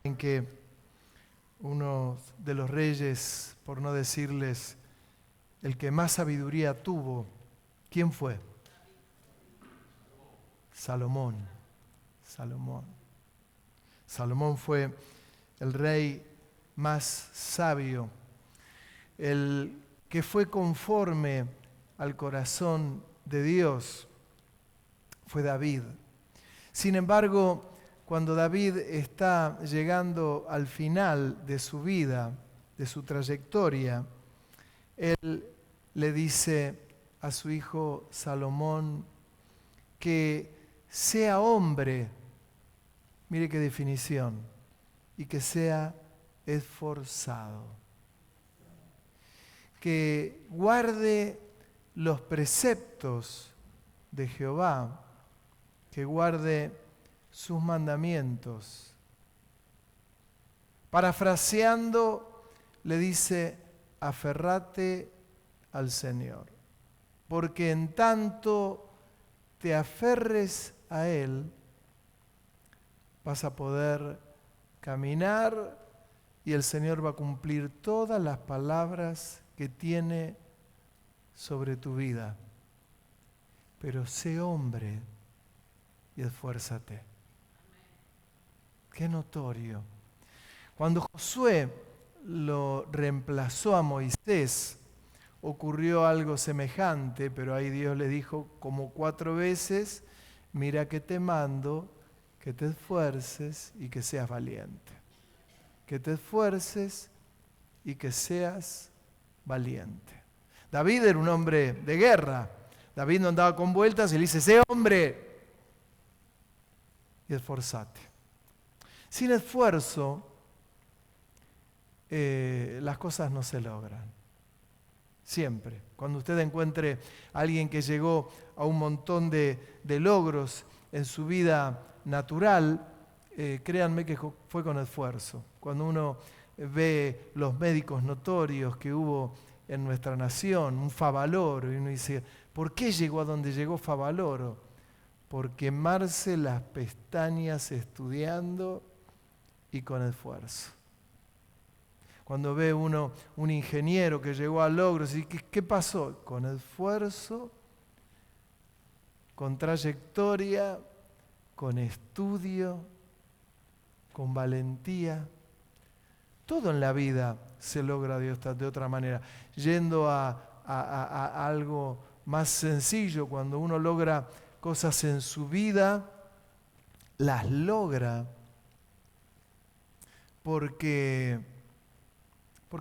en que uno de los reyes, por no decirles el que más sabiduría tuvo, ¿quién fue? Salomón. Salomón fue el rey más sabio, el que fue conforme al corazón de Dios, fue David. Sin embargo, cuando David está llegando al final de su vida, de su trayectoria, él le dice a su hijo Salomón que sea hombre, mire qué definición, y que sea esforzado, que guarde los preceptos de Jehová, que guarde sus mandamientos. Parafraseando, le dice, aferrate al Señor, porque en tanto te aferres a Él, vas a poder caminar y el Señor va a cumplir todas las palabras que tiene sobre tu vida. Pero sé hombre y esfuérzate. Qué notorio. Cuando Josué lo reemplazó a Moisés, ocurrió algo semejante, pero ahí Dios le dijo como 4 veces, mira que te mando, que te esfuerces y que seas valiente. Que te esfuerces y que seas valiente. David era un hombre de guerra. David no andaba con vueltas y le dice, sé hombre y esforzate. Sin esfuerzo, las cosas no se logran. Siempre. Cuando usted encuentre a alguien que llegó a un montón de logros en su vida natural, créanme que fue con esfuerzo. Cuando uno ve los médicos notorios que hubo en nuestra nación, un Favaloro, y uno dice, ¿por qué llegó a donde llegó Favaloro? Por quemarse las pestañas estudiando y con esfuerzo. Cuando ve uno un ingeniero que llegó a logros, ¿y qué pasó? Con esfuerzo, con trayectoria, con estudio, con valentía. Todo en la vida se logra de otra manera. Yendo a algo más sencillo, cuando uno logra cosas en su vida, las logra porque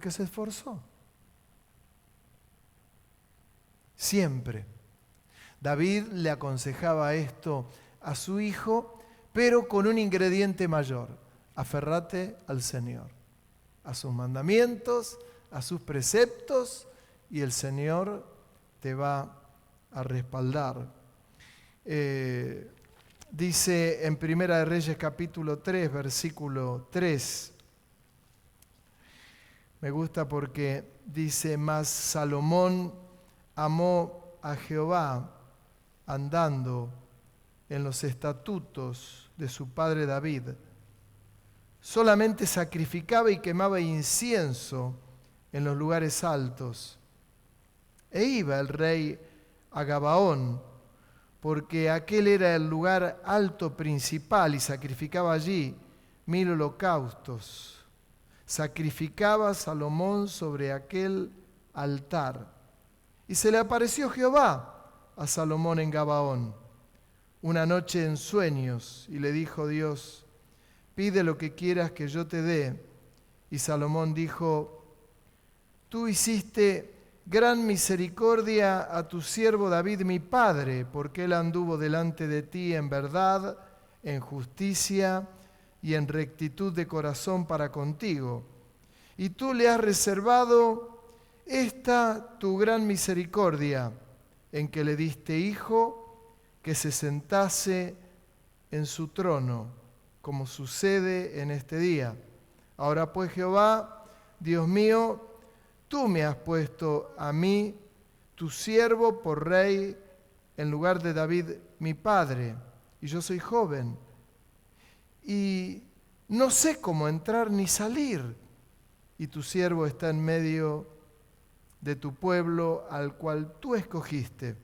se esforzó. Siempre. David le aconsejaba esto a su hijo, pero con un ingrediente mayor. Aferrate al Señor, a sus mandamientos, a sus preceptos, y el Señor te va a respaldar. Dice en Primera de Reyes capítulo 3, versículo 3, me gusta porque dice, mas Salomón amó a Jehová andando en los estatutos de su padre David. Solamente sacrificaba y quemaba incienso en los lugares altos. E iba el rey a Gabaón, porque aquel era el lugar alto principal, y sacrificaba allí 1000 holocaustos. Sacrificaba Salomón sobre aquel altar. Y se le apareció Jehová a Salomón en Gabaón una noche en sueños, y le dijo Dios, pide lo que quieras que yo te dé. Y Salomón dijo, tú hiciste gran misericordia a tu siervo David mi padre, porque él anduvo delante de ti en verdad, en justicia y en rectitud de corazón para contigo. Y tú le has reservado esta tu gran misericordia, en que le diste hijo que se sentase en su trono, como sucede en este día. Ahora pues, Jehová, Dios mío, tú me has puesto a mí, tu siervo, por rey en lugar de David mi padre, y yo soy joven. Y no sé cómo entrar ni salir, y tu siervo está en medio de tu pueblo al cual tú escogiste,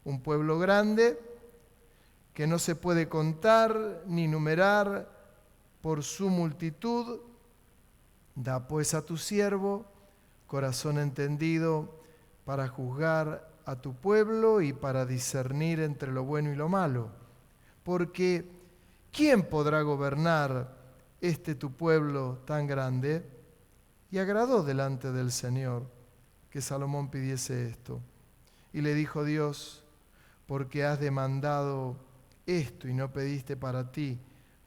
un pueblo grande que no se puede contar ni numerar por su multitud. Da pues a tu siervo corazón entendido para juzgar a tu pueblo y para discernir entre lo bueno y lo malo. Porque ¿quién podrá gobernar este tu pueblo tan grande? Y agradó delante del Señor que Salomón pidiese esto. Y le dijo Dios: porque has demandado esto y no pediste para ti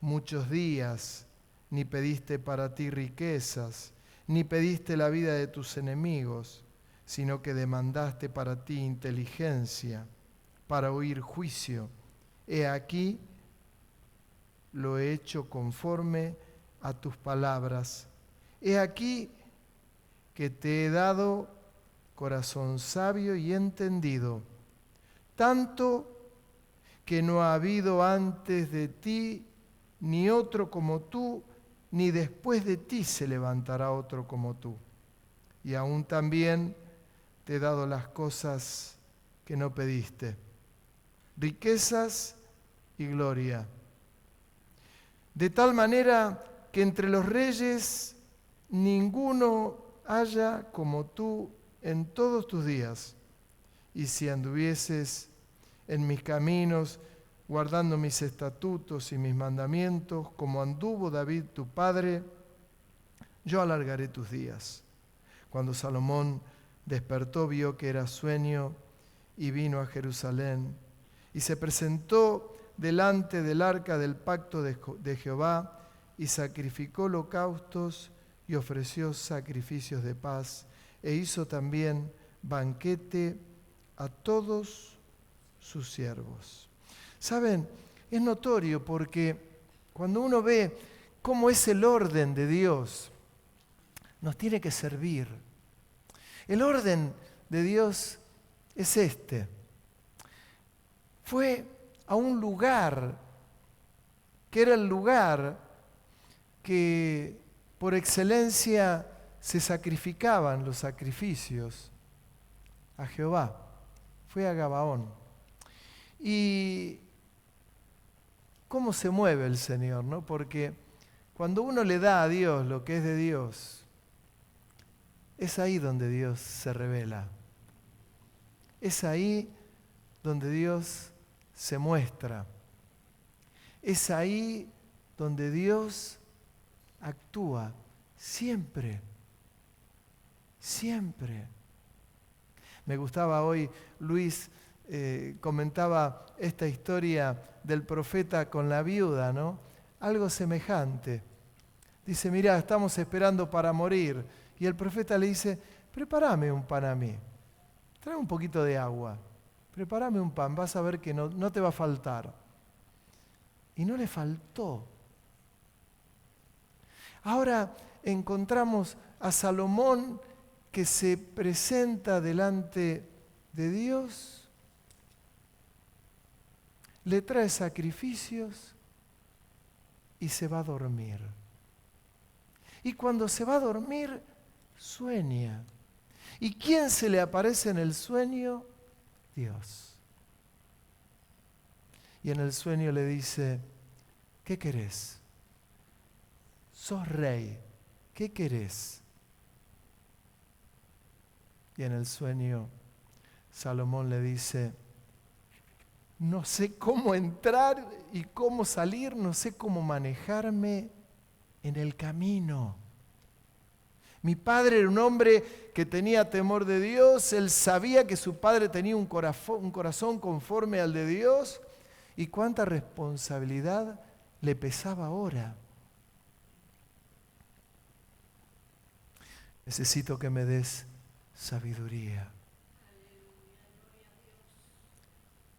muchos días, ni pediste para ti riquezas, ni pediste la vida de tus enemigos, sino que demandaste para ti inteligencia, para oír juicio. He aquí, lo he hecho conforme a tus palabras. He aquí que te he dado corazón sabio y entendido, tanto que no ha habido antes de ti ni otro como tú, ni después de ti se levantará otro como tú. Y aún también te he dado las cosas que no pediste, riquezas y gloria, de tal manera que entre los reyes ninguno haya como tú en todos tus días. Y si anduvieses en mis caminos, guardando mis estatutos y mis mandamientos, como anduvo David tu padre, yo alargaré tus días. Cuando Salomón despertó, vio que era sueño y vino a Jerusalén y se presentó delante del arca del pacto de Jehová y sacrificó holocaustos y ofreció sacrificios de paz e hizo también banquete a todos sus siervos. ¿Saben? Es notorio porque cuando uno ve cómo es el orden de Dios, nos tiene que servir. El orden de Dios es este. Fue a un lugar que era el lugar que por excelencia se sacrificaban los sacrificios a Jehová. Fue a Gabaón. Y cómo se mueve el Señor, ¿no? Porque cuando uno le da a Dios lo que es de Dios, es ahí donde Dios se revela. Es ahí donde Dios se muestra. Es ahí donde Dios actúa. Siempre. Siempre. Me gustaba hoy, Luis comentaba esta historia del profeta con la viuda, ¿no? Algo semejante. Dice, mirá, estamos esperando para morir. Y el profeta le dice, prepárame un pan a mí. Trae un poquito de agua. Prepárame un pan, vas a ver que no te va a faltar. Y no le faltó. Ahora encontramos a Salomón que se presenta delante de Dios, le trae sacrificios y se va a dormir. Y cuando se va a dormir, sueña. ¿Y quién se le aparece en el sueño? Dios. Y en el sueño le dice, ¿qué querés? Sos rey, ¿qué querés? Y en el sueño Salomón le dice, no sé cómo entrar y cómo salir, no sé cómo manejarme en el camino. Mi padre era un hombre que tenía temor de Dios, él sabía que su padre tenía un corazón conforme al de Dios, y cuánta responsabilidad le pesaba ahora. Necesito que me des sabiduría.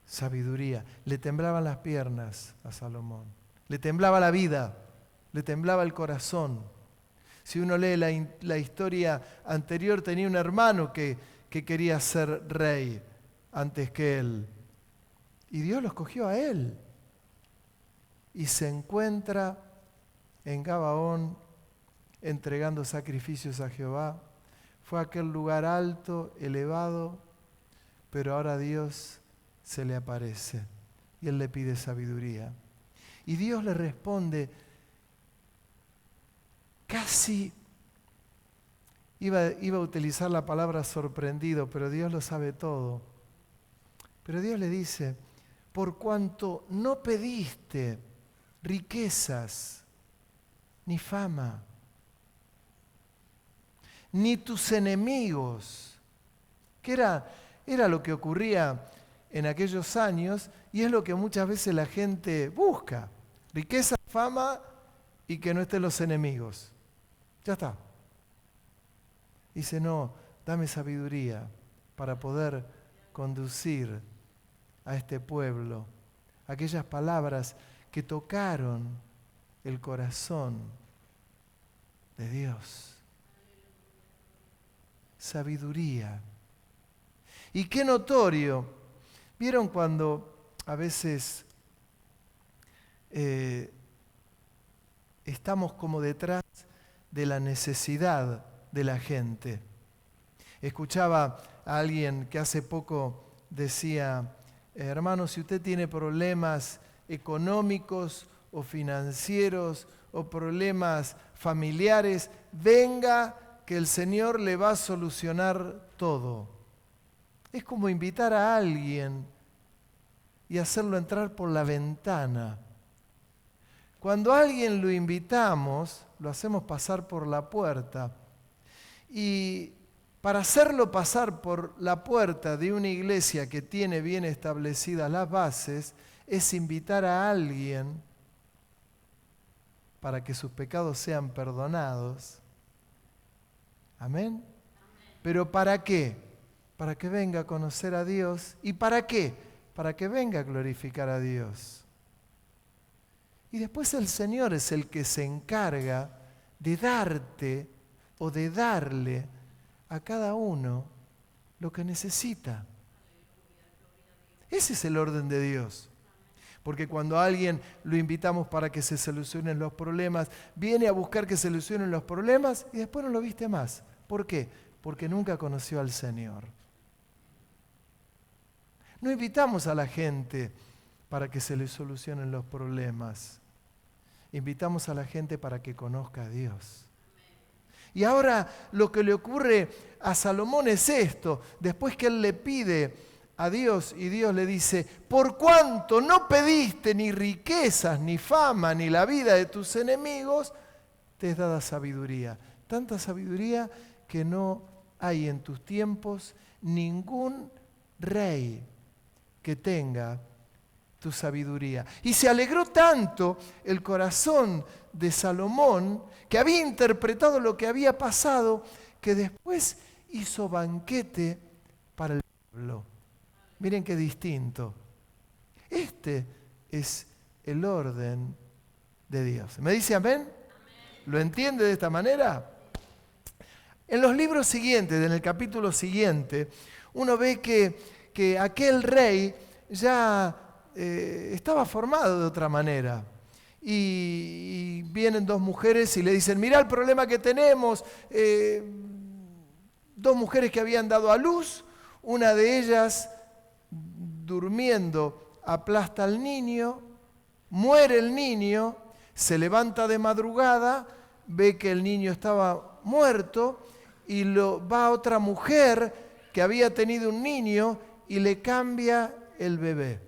Sabiduría. Le temblaban las piernas a Salomón. Le temblaba la vida. Le temblaba el corazón. Si uno lee la historia anterior, tenía un hermano que quería ser rey antes que él. Y Dios lo escogió a él. Y se encuentra en Gabaón entregando sacrificios a Jehová. Fue a aquel lugar alto, elevado, pero ahora Dios se le aparece y él le pide sabiduría. Y Dios le responde casi, iba a utilizar la palabra sorprendido, pero Dios lo sabe todo. Pero Dios le dice, por cuanto no pediste riquezas, ni fama, ni tus enemigos, que era lo que ocurría en aquellos años y es lo que muchas veces la gente busca. Riqueza, fama y que no estén los enemigos. Ya está. Dice, no, dame sabiduría para poder conducir a este pueblo. Aquellas palabras que tocaron el corazón de Dios. Sabiduría. Y qué notorio. ¿Vieron cuando a veces estamos como detrás de la necesidad de la gente? Escuchaba a alguien que hace poco decía, hermano, si usted tiene problemas económicos o financieros o problemas familiares, venga que el Señor le va a solucionar todo. Es como invitar a alguien y hacerlo entrar por la ventana. Cuando a alguien lo invitamos, lo hacemos pasar por la puerta. Y para hacerlo pasar por la puerta de una iglesia que tiene bien establecidas las bases, es invitar a alguien para que sus pecados sean perdonados. ¿Amén? ¿Pero para qué? Para que venga a conocer a Dios. ¿Y para qué? Para que venga a glorificar a Dios. Y después el Señor es el que se encarga de darte o de darle a cada uno lo que necesita. Ese es el orden de Dios. Porque cuando a alguien lo invitamos para que se solucionen los problemas, viene a buscar que se solucionen los problemas y después no lo viste más. ¿Por qué? Porque nunca conoció al Señor. No invitamos a la gente para que se le solucionen los problemas. Invitamos a la gente para que conozca a Dios. Y ahora lo que le ocurre a Salomón es esto. Después que él le pide a Dios y Dios le dice, por cuanto no pediste ni riquezas, ni fama, ni la vida de tus enemigos, te es dada sabiduría. Tanta sabiduría que no hay en tus tiempos ningún rey que tenga tu sabiduría. Y se alegró tanto el corazón de Salomón, que había interpretado lo que había pasado, que después hizo banquete para el pueblo. Miren qué distinto. Este es el orden de Dios. ¿Me dice amén? Amén. ¿Lo entiende de esta manera? En los libros siguientes, en el capítulo siguiente, uno ve que aquel rey ya estaba formado de otra manera. Y vienen dos mujeres y le dicen, mirá el problema que tenemos. Dos mujeres que habían dado a luz, una de ellas durmiendo aplasta al niño, muere el niño, se levanta de madrugada, ve que el niño estaba muerto y va otra mujer que había tenido un niño y le cambia el bebé.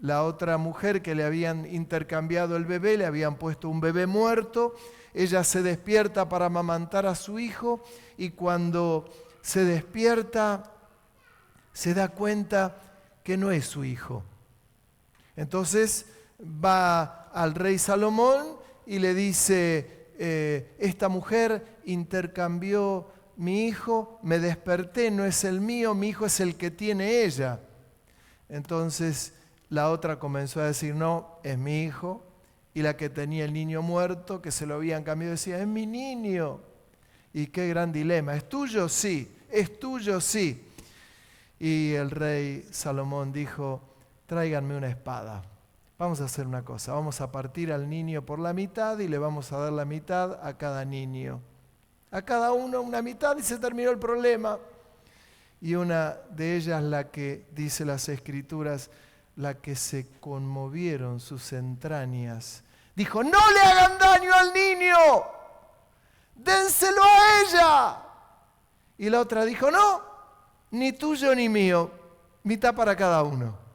La otra mujer que le habían intercambiado el bebé, le habían puesto un bebé muerto, ella se despierta para amamantar a su hijo y cuando se despierta se da cuenta que no es su hijo. Entonces va al rey Salomón y le dice, esta mujer intercambió mi hijo, me desperté, no es el mío, mi hijo es el que tiene ella. Entonces la otra comenzó a decir, no, es mi hijo. Y la que tenía el niño muerto, que se lo habían cambiado, decía, es mi niño. Y qué gran dilema, ¿es tuyo? Sí, es tuyo, sí. Y el rey Salomón dijo, tráiganme una espada, vamos a hacer una cosa, vamos a partir al niño por la mitad y le vamos a dar la mitad a cada niño. A cada uno una mitad y se terminó el problema. Y una de ellas, la que dice las Escrituras, la que se conmovieron sus entrañas, dijo: no le hagan daño al niño, dénselo a ella. Y la otra dijo: no, ni tuyo ni mío, mitad para cada uno.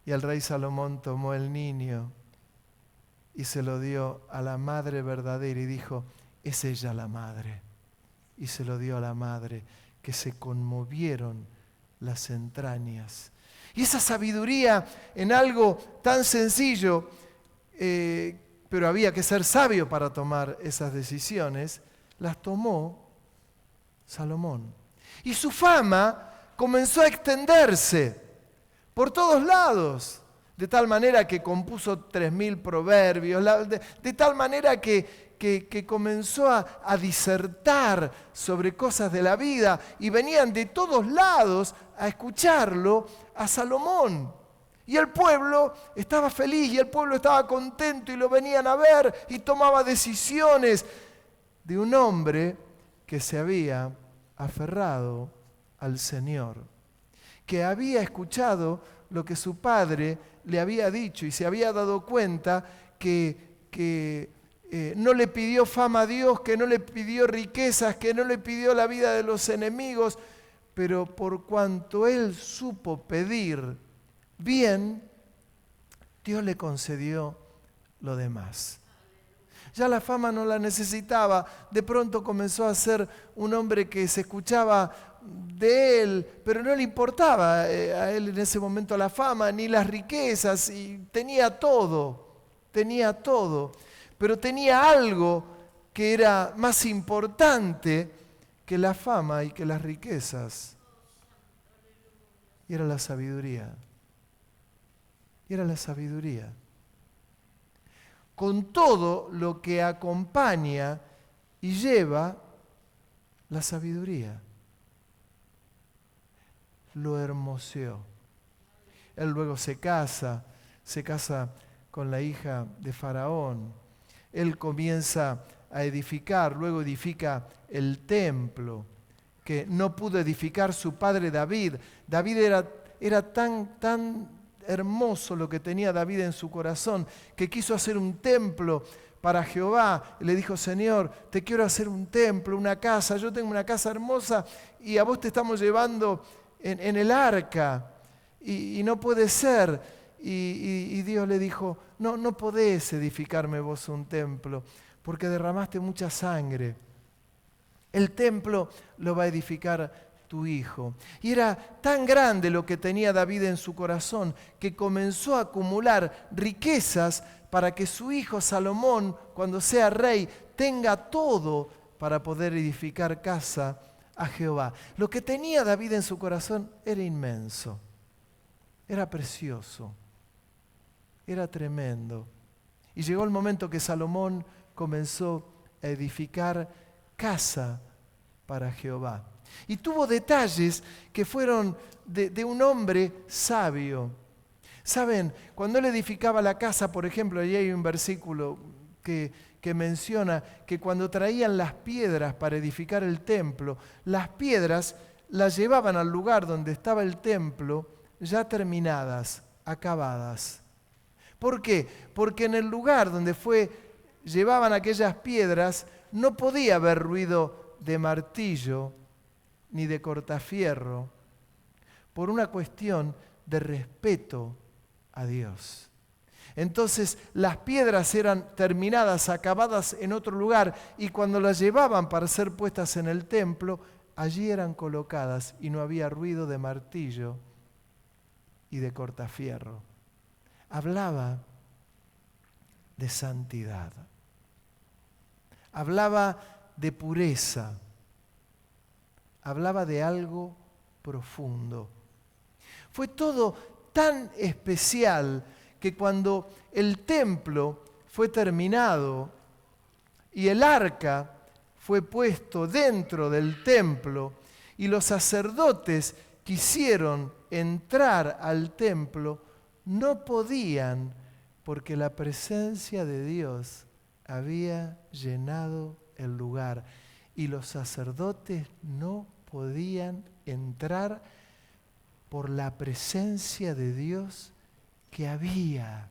Y el rey Salomón tomó el niño y se lo dio a la madre verdadera y dijo: es ella la madre. Y se lo dio a la madre, que se conmovieron las entrañas. Y esa sabiduría en algo tan sencillo, pero había que ser sabio para tomar esas decisiones, las tomó Salomón. Y su fama comenzó a extenderse por todos lados, de tal manera que compuso 3000 proverbios, de tal manera que comenzó a disertar sobre cosas de la vida y venían de todos lados a escucharlo a Salomón. Y el pueblo estaba feliz y el pueblo estaba contento y lo venían a ver y tomaba decisiones de un hombre que se había aferrado al Señor, que había escuchado lo que su padre le había dicho y se había dado cuenta que no le pidió fama a Dios, que no le pidió riquezas, que no le pidió la vida de los enemigos, pero por cuanto él supo pedir bien, Dios le concedió lo demás. Ya la fama no la necesitaba, de pronto comenzó a ser un hombre que se escuchaba de él, pero no le importaba a él en ese momento la fama ni las riquezas, y tenía todo, pero tenía algo que era más importante que la fama y que las riquezas, y era la sabiduría. Con todo lo que acompaña y lleva la sabiduría. Lo hermoseó. Él luego se casa con la hija de Faraón. Él comienza a edificar, luego edifica el templo que no pudo edificar su padre David. David era tan hermoso lo que tenía David en su corazón, que quiso hacer un templo para Jehová. Le dijo: Señor, te quiero hacer un templo, una casa. Yo tengo una casa hermosa y a vos te estamos llevando en el arca y no puede ser. Y Dios le dijo: no podés edificarme vos un templo porque derramaste mucha sangre. El templo lo va a edificar tu hijo. Y era tan grande lo que tenía David en su corazón que comenzó a acumular riquezas para que su hijo Salomón, cuando sea rey, tenga todo para poder edificar casa a Jehová. Lo que tenía David en su corazón era inmenso, era precioso, era tremendo. Y llegó el momento que Salomón comenzó a edificar casa para Jehová. Y tuvo detalles que fueron de un hombre sabio. Saben, cuando él edificaba la casa, por ejemplo, allí hay un versículo que menciona que cuando traían las piedras para edificar el templo, las piedras las llevaban al lugar donde estaba el templo ya terminadas, acabadas. ¿Por qué? Porque en el lugar donde llevaban aquellas piedras no podía haber ruido de martillo ni de cortafierro, por una cuestión de respeto a Dios. Entonces las piedras eran terminadas, acabadas en otro lugar, y cuando las llevaban para ser puestas en el templo, allí eran colocadas y no había ruido de martillo y de cortafierro. Hablaba de santidad, hablaba de pureza, hablaba de algo profundo. Fue todo tan especial que cuando el templo fue terminado y el arca fue puesto dentro del templo y los sacerdotes quisieron entrar al templo, no podían porque la presencia de Dios había llenado el lugar y los sacerdotes no podían entrar por la presencia de Dios que había.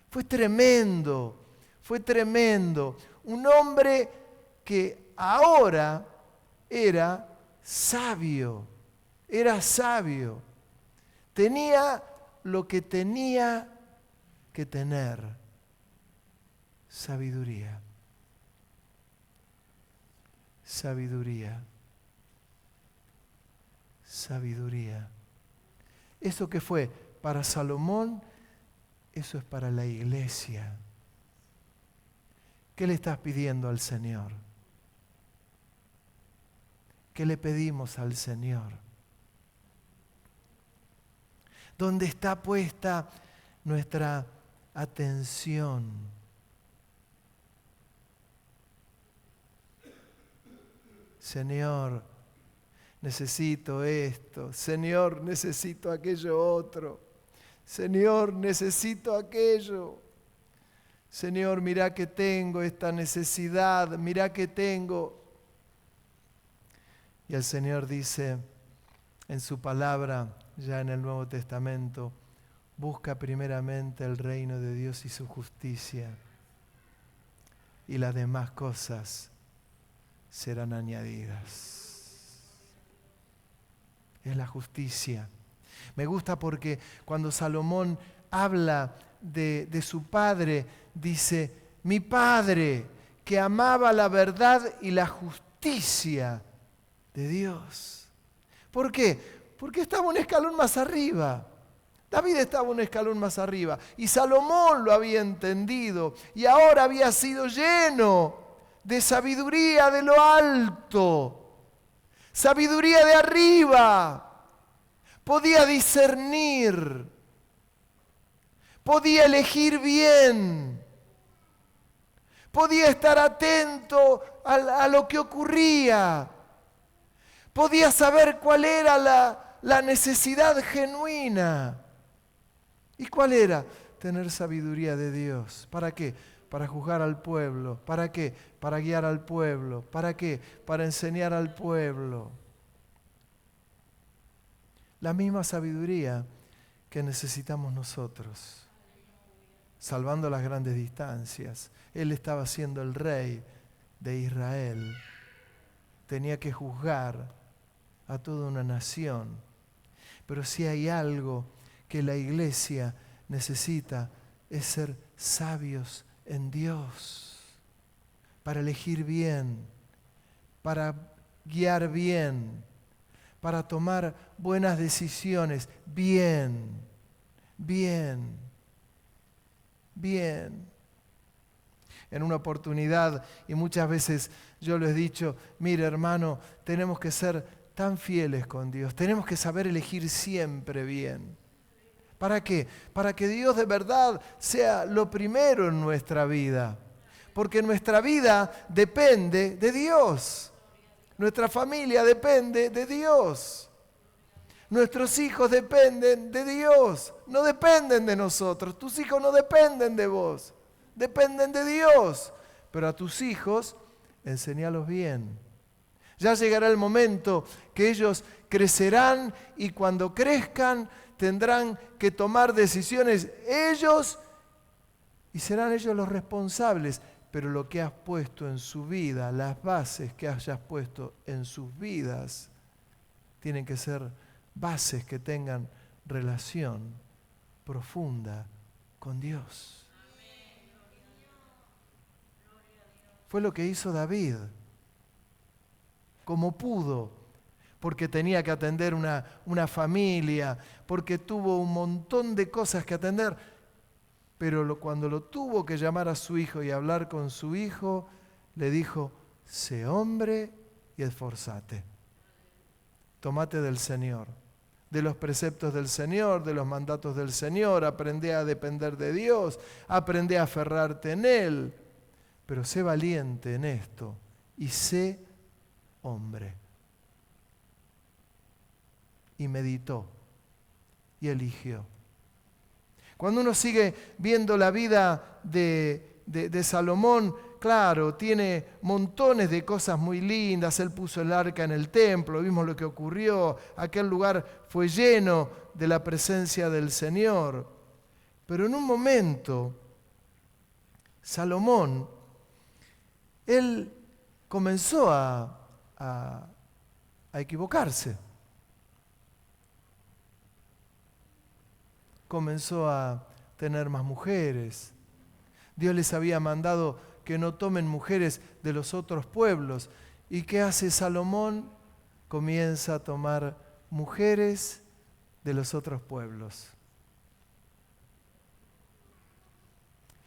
Fue tremendo, fue tremendo. Un hombre que ahora era sabio, tenía lo que tenía que tener, sabiduría. Eso que fue para Salomón, eso es para la iglesia. ¿Qué le estás pidiendo al Señor? ¿Qué le pedimos al Señor? ¿Dónde está puesta nuestra atención? Señor, necesito esto. Señor, necesito aquello otro. Señor, necesito aquello. Señor, mira que tengo esta necesidad, mira que tengo. Y el Señor dice en su palabra, ya en el Nuevo Testamento, busca primeramente el reino de Dios y su justicia, y las demás cosas serán añadidas. Es la justicia. Me gusta porque cuando Salomón habla de su padre, dice, mi padre que amaba la verdad y la justicia de Dios. ¿Por qué? Porque estaba un escalón más arriba. David estaba un escalón más arriba y Salomón lo había entendido y ahora había sido lleno de sabiduría de lo alto, sabiduría de arriba. Podía discernir, podía elegir bien, podía estar atento a lo que ocurría, podía saber cuál era la necesidad genuina. ¿Y cuál era? Tener sabiduría de Dios. ¿Para qué? Para juzgar al pueblo. ¿Para qué? Para guiar al pueblo. ¿Para qué? Para enseñar al pueblo. La misma sabiduría que necesitamos nosotros, salvando las grandes distancias. Él estaba siendo el rey de Israel. Tenía que juzgar a toda una nación. Pero si hay algo que la iglesia necesita, es ser sabios en Dios, para elegir bien, para guiar bien, para tomar buenas decisiones, bien. En una oportunidad, y muchas veces yo lo he dicho, mire hermano, tenemos que ser tan fieles con Dios, tenemos que saber elegir siempre bien. ¿Para qué? Para que Dios de verdad sea lo primero en nuestra vida, porque nuestra vida depende de Dios. Nuestra familia depende de Dios. Nuestros hijos dependen de Dios. No dependen de nosotros. Tus hijos no dependen de vos. Dependen de Dios. Pero a tus hijos, enséñalos bien. Ya llegará el momento que ellos crecerán y cuando crezcan tendrán que tomar decisiones ellos y serán ellos los responsables. Pero lo que has puesto en su vida, las bases que hayas puesto en sus vidas, tienen que ser bases que tengan relación profunda con Dios. Fue lo que hizo David, como pudo, porque tenía que atender una familia, porque tuvo un montón de cosas que atender. Pero cuando lo tuvo que llamar a su hijo y hablar con su hijo, le dijo, sé hombre y esforzate. Tomate del Señor, de los preceptos del Señor, de los mandatos del Señor, aprende a depender de Dios, aprende a aferrarte en Él, pero sé valiente en esto y sé hombre. Y meditó y eligió. Cuando uno sigue viendo la vida de Salomón, claro, tiene montones de cosas muy lindas. Él puso el arca en el templo, vimos lo que ocurrió. Aquel lugar fue lleno de la presencia del Señor. Pero en un momento, Salomón, él comenzó a equivocarse. Comenzó a tener más mujeres. Dios les había mandado que no tomen mujeres de los otros pueblos. ¿Y qué hace Salomón? Comienza a tomar mujeres de los otros pueblos.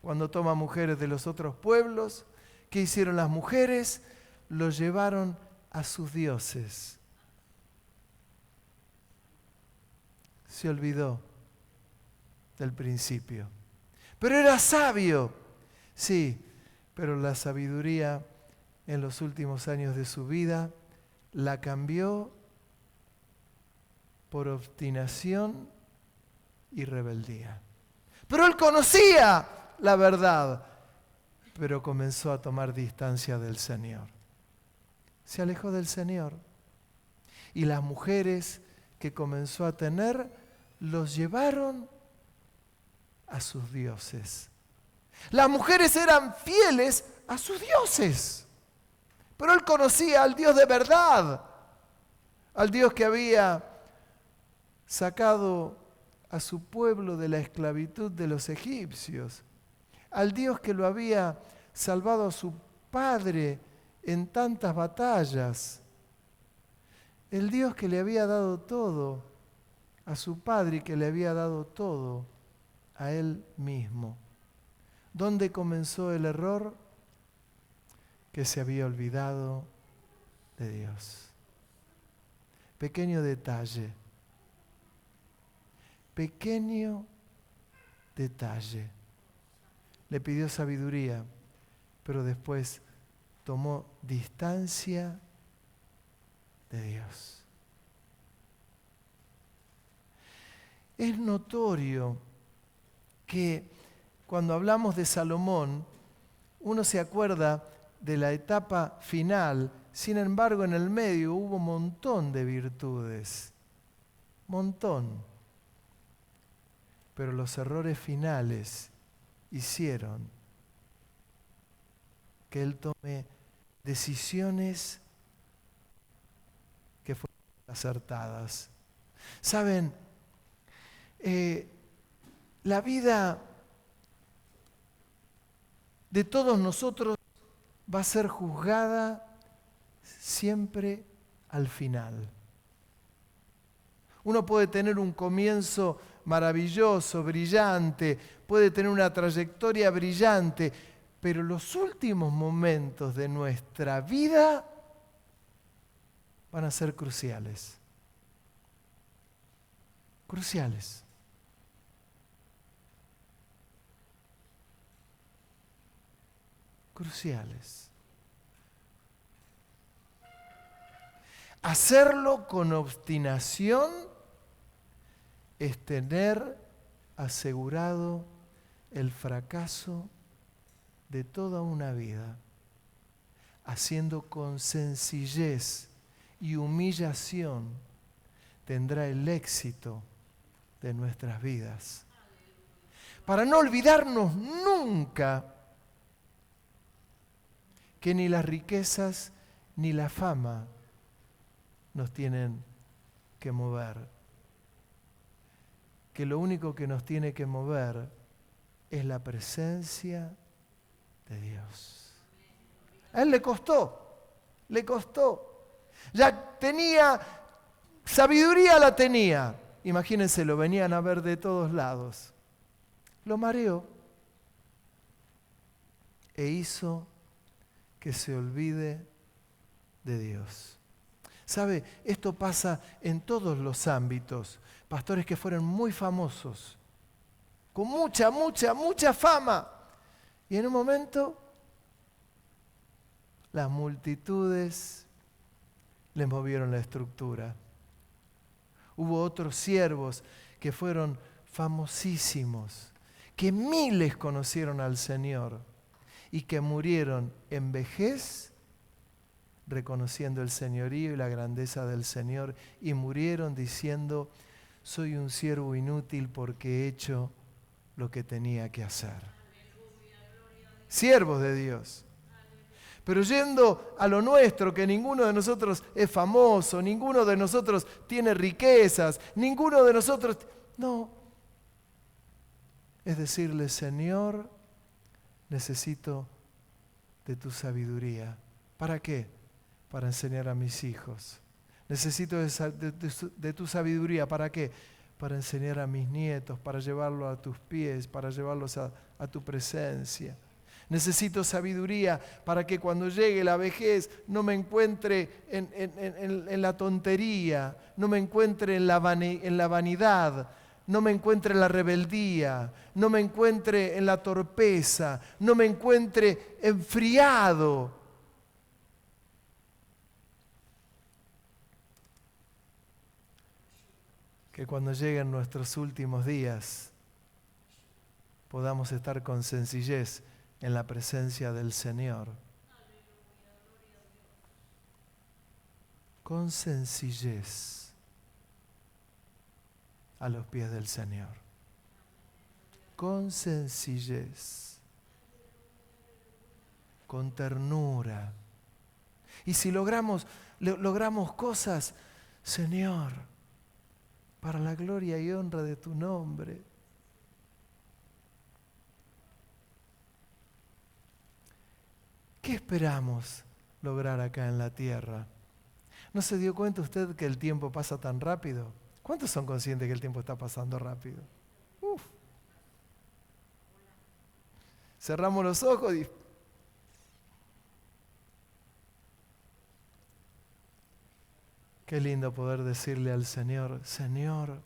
Cuando toma mujeres de los otros pueblos, ¿qué hicieron las mujeres? Los llevaron a sus dioses. Se olvidó del principio. Pero era sabio, sí, pero la sabiduría en los últimos años de su vida la cambió por obstinación y rebeldía. Pero él conocía la verdad, pero comenzó a tomar distancia del Señor. Se alejó del Señor. Y las mujeres que comenzó a tener los llevaron a sus dioses. Las mujeres eran fieles a sus dioses, pero él conocía al Dios de verdad, al Dios que había sacado a su pueblo de la esclavitud de los egipcios, al Dios que lo había salvado a su padre en tantas batallas, el Dios que le había dado todo a su padre y que le había dado todo a él mismo. ¿Dónde comenzó el error? Que se había olvidado de Dios. Pequeño detalle. Pequeño detalle. Le pidió sabiduría, pero después tomó distancia de Dios. Es notorio que cuando hablamos de Salomón, uno se acuerda de la etapa final. Sin embargo, en el medio hubo un montón de virtudes. Montón. Pero los errores finales hicieron que él tome decisiones que fueron acertadas. ¿Saben? La vida de todos nosotros va a ser juzgada siempre al final. Uno puede tener un comienzo maravilloso, brillante, puede tener una trayectoria brillante, pero los últimos momentos de nuestra vida van a ser cruciales. Cruciales. Cruciales. Hacerlo con obstinación es tener asegurado el fracaso de toda una vida. Haciendo con sencillez y humillación tendrá el éxito de nuestras vidas. Para no olvidarnos nunca que ni las riquezas ni la fama nos tienen que mover. Que lo único que nos tiene que mover es la presencia de Dios. A él le costó. Ya tenía, sabiduría la tenía. Imagínense, lo venían a ver de todos lados. Lo mareó e hizo que se olvide de Dios. ¿Sabe? Esto pasa en todos los ámbitos. Pastores que fueron muy famosos, con mucha fama. Y en un momento, las multitudes les movieron la estructura. Hubo otros siervos que fueron famosísimos, que miles conocieron al Señor y que murieron en vejez reconociendo el señorío y la grandeza del Señor, y murieron diciendo: soy un siervo inútil porque he hecho lo que tenía que hacer. Siervos de Dios. Pero yendo a lo nuestro, que ninguno de nosotros es famoso, ninguno de nosotros tiene riquezas, ninguno de nosotros... No. Es decirle: Señor, necesito de tu sabiduría. ¿Para qué? Para enseñar a mis hijos. Necesito de tu sabiduría. ¿Para qué? Para enseñar a mis nietos, para llevarlos a tus pies, para llevarlos a tu presencia. Necesito sabiduría para que cuando llegue la vejez no me encuentre en la tontería, no me encuentre en la vanidad, no me encuentre en la rebeldía, no me encuentre en la torpeza, no me encuentre enfriado. Que cuando lleguen nuestros últimos días podamos estar con sencillez en la presencia del Señor. Con sencillez a los pies del Señor. Con sencillez. Con ternura. Y si logramos cosas, Señor, para la gloria y honra de tu nombre. ¿Qué esperamos lograr acá en la tierra? ¿No se dio cuenta usted que el tiempo pasa tan rápido? ¿Cuántos son conscientes que el tiempo está pasando rápido? Uf. Cerramos los ojos y... Qué lindo poder decirle al Señor: Señor,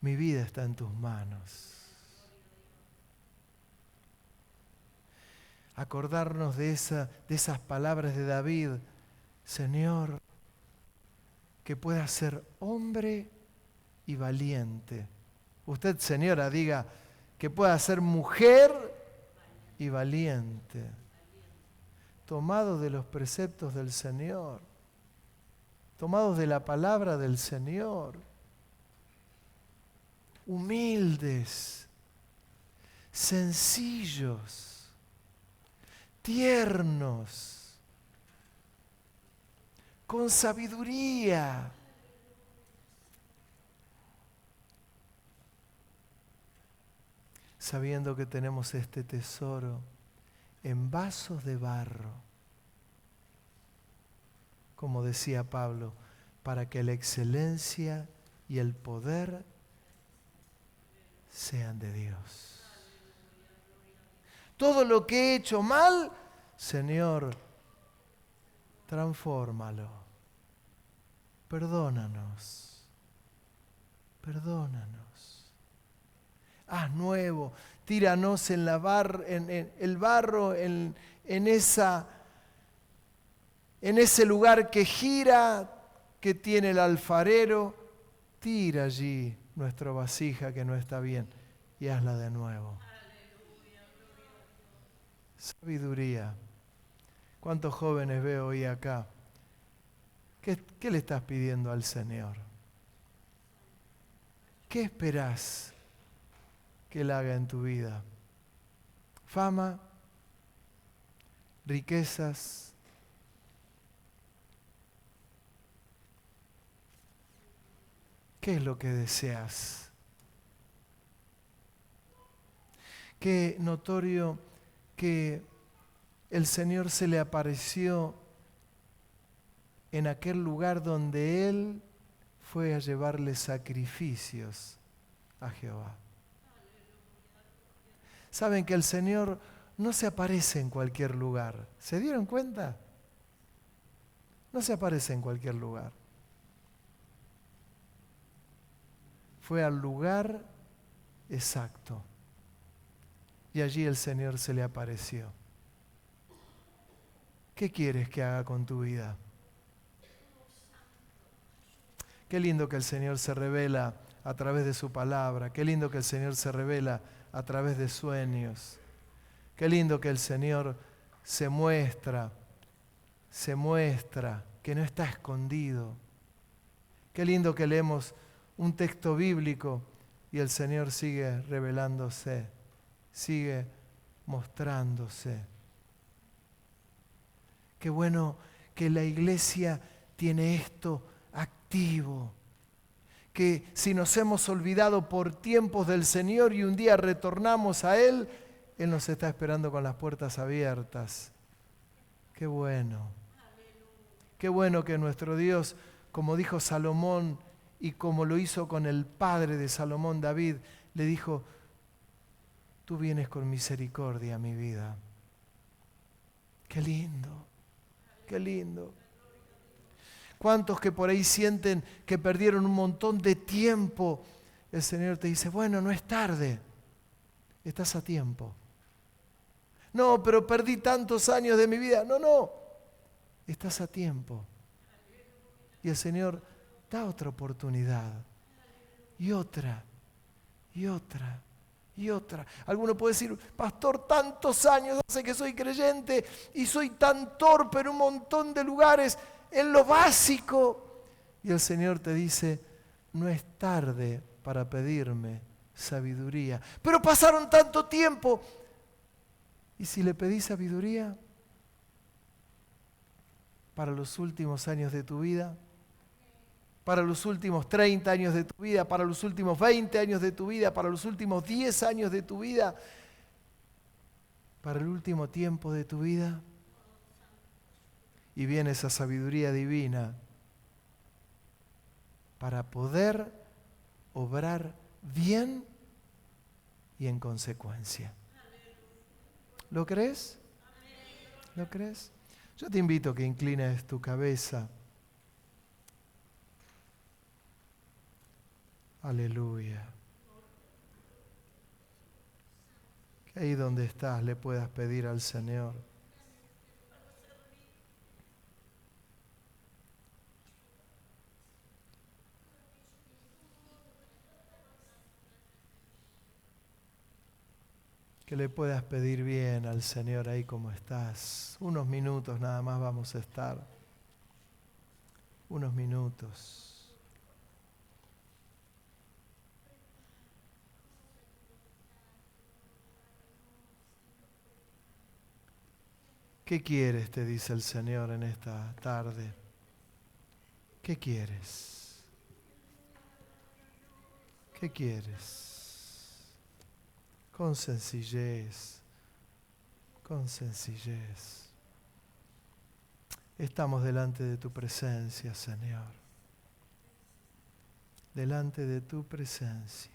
mi vida está en tus manos. Acordarnos de esas palabras de David: Señor, que pueda ser hombre y valiente. Usted, señora, diga: que pueda ser mujer y valiente. Tomados de los preceptos del Señor, tomados de la palabra del Señor, humildes, sencillos, tiernos, con sabiduría. Sabiendo que tenemos este tesoro en vasos de barro, como decía Pablo, para que la excelencia y el poder sean de Dios. Todo lo que he hecho mal, Señor, transfórmalo. Perdónanos. Perdónanos. Haz nuevo. Tíranos en el barro, en ese lugar que gira, que tiene el alfarero. Tira allí nuestra vasija que no está bien y hazla de nuevo. Sabiduría. ¿Cuántos jóvenes veo hoy acá? ¿Qué le estás pidiendo al Señor? ¿Qué esperás que Él haga en tu vida? ¿Fama? ¿Riquezas? ¿Qué es lo que deseas? Qué notorio que el Señor se le apareció en aquel lugar donde Él fue a llevarle sacrificios a Jehová. Saben que el Señor no se aparece en cualquier lugar. ¿Se dieron cuenta? No se aparece en cualquier lugar. Fue al lugar exacto. Y allí el Señor se le apareció. ¿Qué quieres que haga con tu vida? Qué lindo que el Señor se revela a través de su palabra. Qué lindo que el Señor se revela a través de sueños. Qué lindo que el Señor se muestra, que no está escondido. Qué lindo que leemos un texto bíblico y el Señor sigue revelándose, sigue mostrándose. Qué bueno que la iglesia tiene esto activo, que si nos hemos olvidado por tiempos del Señor y un día retornamos a Él, Él nos está esperando con las puertas abiertas. Qué bueno. Qué bueno que nuestro Dios, como dijo Salomón y como lo hizo con el padre de Salomón, David, le dijo, tú vienes con misericordia a mi vida. Qué lindo, qué lindo. ¿Cuántos que por ahí sienten que perdieron un montón de tiempo? El Señor te dice, bueno, no es tarde, estás a tiempo. No, pero perdí tantos años de mi vida. No, estás a tiempo. Y el Señor da otra oportunidad. Y otra, y otra, y otra. Alguno puede decir, pastor, tantos años hace que soy creyente y soy tan torpe en un montón de lugares, en lo básico. Y el Señor te dice, no es tarde para pedirme sabiduría. Pero pasaron tanto tiempo. ¿Y si le pedís sabiduría para los últimos años de tu vida? Para los últimos 30 años de tu vida, para los últimos 20 años de tu vida, para los últimos 10 años de tu vida, para el último tiempo de tu vida. Y viene esa sabiduría divina para poder obrar bien y en consecuencia. ¿Lo crees? ¿Lo crees? Yo te invito a que inclines tu cabeza. Aleluya. Que ahí donde estás le puedas pedir al Señor. Que le puedas pedir bien al Señor ahí como estás. Unos minutos nada más vamos a estar. Unos minutos. ¿Qué quieres? Te dice el Señor en esta tarde. ¿Qué quieres? ¿Qué quieres? Con sencillez, con sencillez. Estamos delante de tu presencia, Señor. Delante de tu presencia.